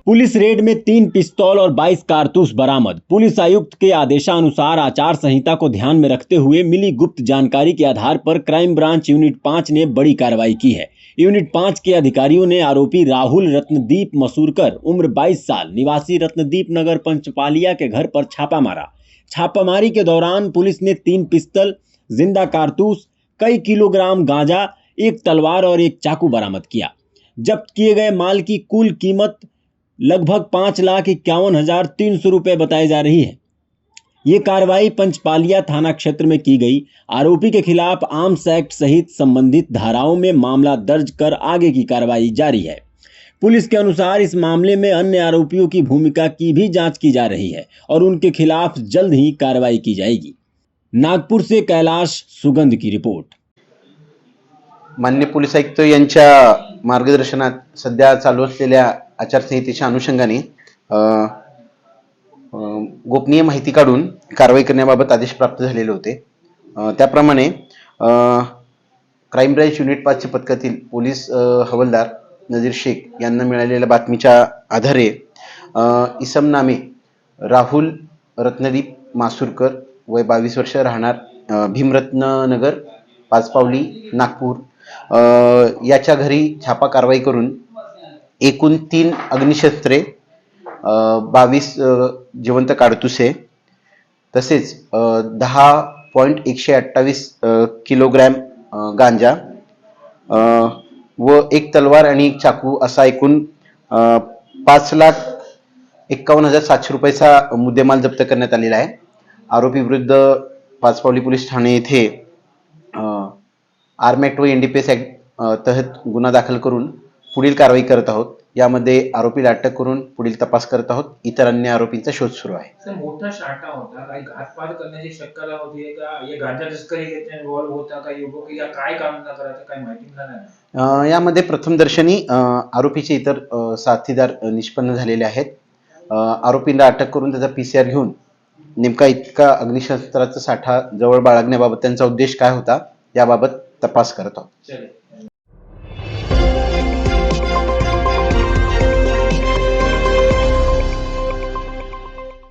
Police red में 3 पिस्तौल और 22 कारतूस बरामद। पुलिस आयुक्त के आदेशानुसार आचार संहिता को ध्यान में रखते हुए मिली गुप्त जानकारी के आधार पर क्राइम ब्रांच यूनिट 5 ने बड़ी कार्रवाई की है। यूनिट 5 के अधिकारियों ने आरोपी राहुल रत्नदीप मसूरकर उम्र 22 साल निवासी रत्नदीप नगर पंचपालिया के घर पर छापा मारा। छापामारी के दौरान पुलिस ने 3 पिस्तौल, जिंदा कारतूस, कई किलोग्राम गांजा, एक तलवार और एक चाकू बरामद किया। जब्त किए गए माल की कुल कीमत लगभग 5,51,300 रुपए बताई जा रही है। ये कार्रवाई पंचपालिया थाना क्षेत्र में की गई। आरोपी के खिलाफ आर्म्स एक्ट सहित संबंधित धाराओं में मामला दर्ज कर आगे की कार्रवाई जारी है। पुलिस के अनुसार इस मामले में अन्य आरोपियों की भूमिका की भी जांच की जा रही है और उनके खिलाफ जल्द ही कार्रवाई की जाएगी। नागपुर से कैलाश सुगंध की रिपोर्ट। माननीय पोलीस आयुक्त यांच्या मार्गदर्शनात सध्या चालू असलेल्या आचारसंहितेच्या अनुषंगाने गोपनीय माहिती काढून कारवाई करण्याबाबत आदेश प्राप्त झालेले होते। त्याप्रमाणे क्राइम ब्रांच युनिट 5 चे पथकातील पोलीस हवालदार नजीर शेख यांना मिळालेल्या बातमीच्या आधारे इसम नामे राहुल रत्नदीप मासुरकर वय 22 वर्ष राहणार भीमरत्न नगर पाचपावली नागपूर याच्या घरी छापा कारवाई करून एकूण 3 अग्निशस्त्रे 22 जिवंत कारतुसे तसेच 10.128 किलोग्रॅम गांजा व एक तलवार आणि एक चाकू असा एकूण 5,51,700 रुपयाचा मुद्देमाल जप्त करण्यात आलेला आहे। आरोपी विरुद्ध पाचपावली पोलीस ठाणे येथे आर्मेट व एनडीपीएस ऍक्ट तहत गुन्हा दाखल करून पुढील कारवाई करत आहोत। यामध्ये आरोपीला अटक करून पुढील तपास करत आहोत। इतर अन्य आरोपींचा शोध सुरू आहे। सर मोठा साठा होता, काही घातपात करण्याची शक्यता होती का? हे गांजा तस्करी घेतल्याने इन्व्हॉल्व होता का? युवक या काय काम करायचं काही माहिती मिळाली? यामध्ये प्रथमदर्शनी आरोपीचे इतर साथीदार निष्पन्न झालेले आहेत। आरोपीला अटक करून त्याचा पीसीआर घेऊन नेमका इतका अग्निशस्त्राचा साठा जवळ बाळगण्याबाबत त्यांचा उद्देश काय होता याबाबत तपास करत आहोत।